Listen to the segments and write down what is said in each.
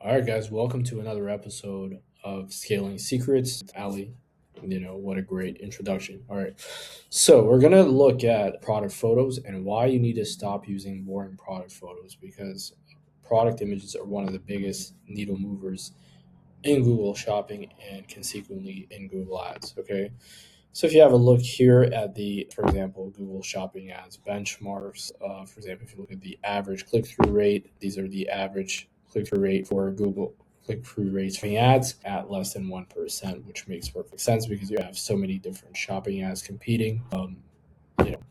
All right, guys, welcome to another episode of Scaling Secrets. Ali, what a great introduction. All right, so we're going to look at product photos and why you need to stop using boring product photos because product images are one of the biggest needle movers in Google Shopping and consequently in Google Ads. Okay, so if you have a look here at for example, Google Shopping Ads benchmarks, for example, if you look at the average click-through rate, these are the average click-through rate for Google click-through rates for ads at less than 1%, which makes perfect sense because you have so many different shopping ads competing.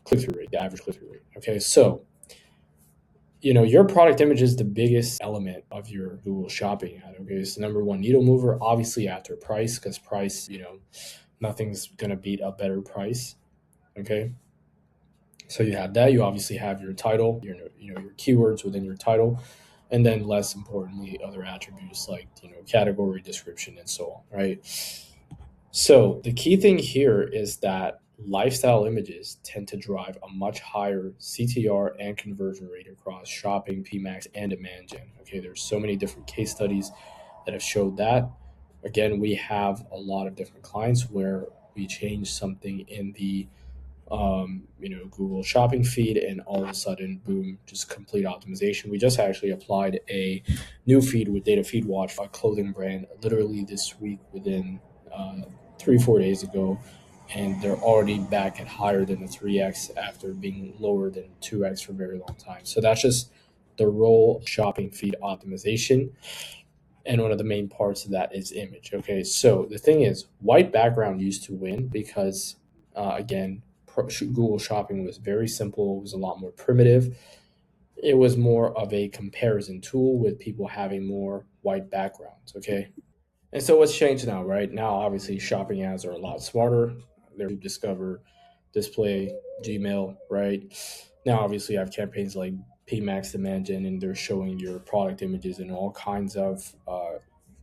Click-through rate, the average click-through rate. Okay, so your product image is the biggest element of your Google Shopping ad. Okay, so number one needle mover, obviously after price, because price, nothing's gonna beat a better price. Okay, so you have that. You obviously have your title, your keywords within your title, and then less importantly, other attributes like category, description, and so on. Right. So the key thing here is that lifestyle images tend to drive a much higher CTR and conversion rate across shopping, PMax, and demand gen. Okay, there's so many different case studies that have showed that. Again, we have a lot of different clients where we change something in the Google Shopping feed, and all of a sudden, boom, just complete optimization. We just actually applied a new feed with Data Feed Watch, a clothing brand, literally this week within 3 4 days ago, and they're already back at higher than the 3x after being lower than 2x for a very long time. So that's just the role shopping feed optimization. And one of the main parts of that is image. Okay, so the thing is, white background used to win because, again, Google Shopping was very simple. It was a lot more primitive. It was more of a comparison tool with people having more white backgrounds. Okay, and so what's changed now, right? Now, obviously, shopping ads are a lot smarter. They're Discover, Display, Gmail, right? Now, obviously, I have campaigns like PMax Demand Gen, and they're showing your product images in all kinds of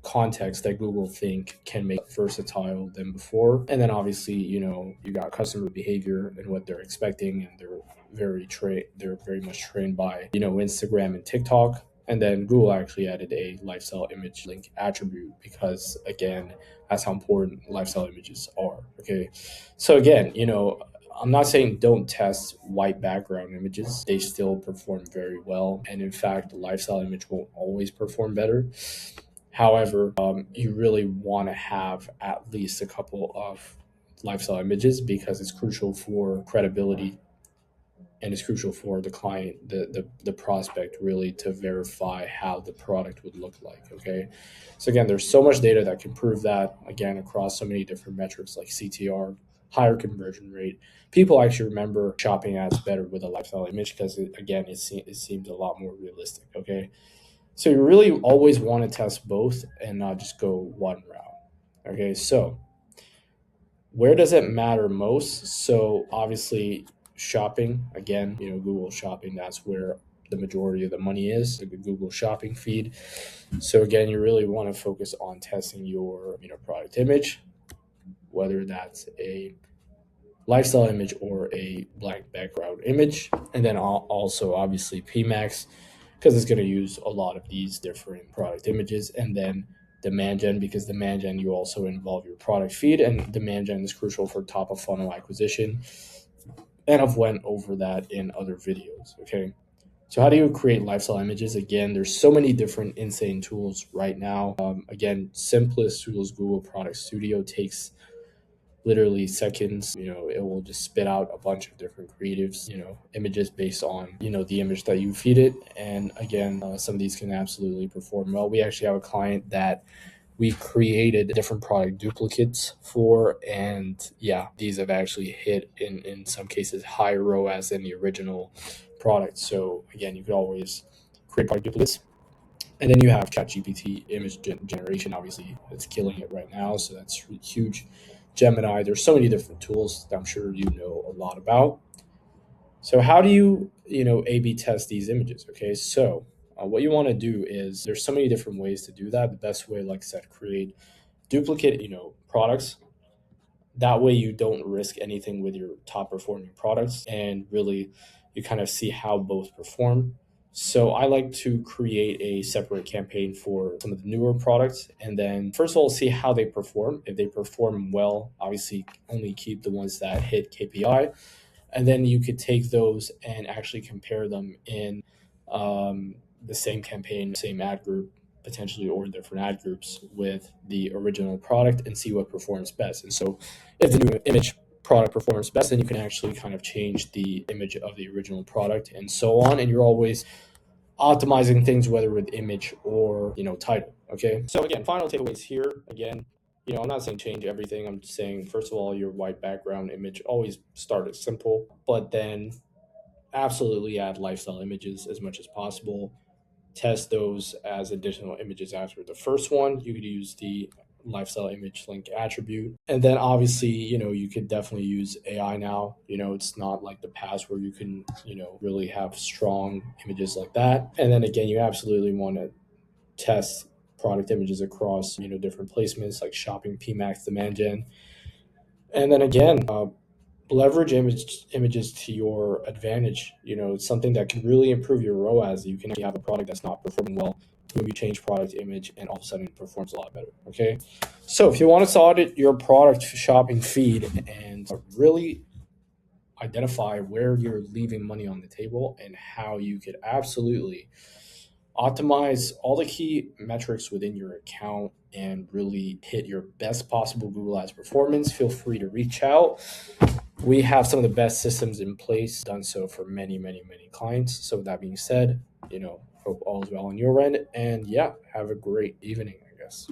context that Google think can make versatile than before. And then obviously, you got customer behavior and what they're expecting, and they're very much trained by Instagram and TikTok. And then Google actually added a lifestyle image link attribute because, again, that's how important lifestyle images are. Okay. So, again, I'm not saying don't test white background images. They still perform very well. And in fact, the lifestyle image won't always perform better. However, you really want to have at least a couple of lifestyle images because it's crucial for credibility and it's crucial for the client, the prospect, really to verify how the product would look like. Okay, so again, there's so much data that can prove that, again, across so many different metrics like CTR, higher conversion rate. People actually remember shopping ads better with a lifestyle image because it seems a lot more realistic. Okay, so you really always want to test both and not just go one route. Okay, so where does it matter most? So obviously, shopping, again, Google Shopping, that's where the majority of the money is, the Google Shopping feed. So again, you really want to focus on testing your product image, whether that's a lifestyle image or a blank background image, and then also obviously PMax because it's going to use a lot of these different product images, and then demand gen because demand gen you also involve your product feed, and demand gen is crucial for top of funnel acquisition, and I've went over that in other videos. Okay, so how do you create lifestyle images? Again, there's so many different insane tools right now. Again, simplest tool is Google Product Studio. Takes literally seconds. It will just spit out a bunch of different creatives, images based on the image that you feed it. And again, some of these can absolutely perform well. We actually have a client that we created different product duplicates for, and yeah, these have actually hit in some cases higher ROAS than the original product. So again, you could always create product duplicates. And then you have ChatGPT image generation. Obviously, it's killing it right now, so that's huge. Gemini. There's so many different tools that I'm sure you know a lot about. So how do you A/B test these images? Okay, so what you want to do is there's so many different ways to do that. The best way, like I said, create duplicate products. That way you don't risk anything with your top performing products, and really you kind of see how both perform. So I like to create a separate campaign for some of the newer products, and then first of all see how they perform. If they perform well, obviously only keep the ones that hit KPI, and then you could take those and actually compare them in the same campaign, same ad group, potentially, or different ad groups with the original product and see what performs best. And so if the new image product performs best, then you can actually kind of change the image of the original product and so on, and you're always optimizing things whether with image or title. Okay, so again, final takeaways here. Again, I'm not saying change everything. I'm just saying, first of all, your white background image, always start it simple, but then absolutely add lifestyle images as much as possible. Test those as additional images after the first one. You could use the lifestyle image link attribute. And then obviously, you could definitely use AI now. It's not like the past where you can, really have strong images like that. And then again, you absolutely want to test product images across, different placements like shopping, PMax, demand gen. And then again, leverage images to your advantage. It's something that can really improve your ROAS. You can actually have a product that's not performing well, maybe change product image, and all of a sudden it performs a lot better. Okay, so if you want to audit your product shopping feed and really identify where you're leaving money on the table and how you could absolutely optimize all the key metrics within your account and really hit your best possible Google Ads performance, feel free to reach out. We have some of the best systems in place, done so for many, many, many clients. So with that being said, hope all is well on your end. And yeah, have a great evening, I guess.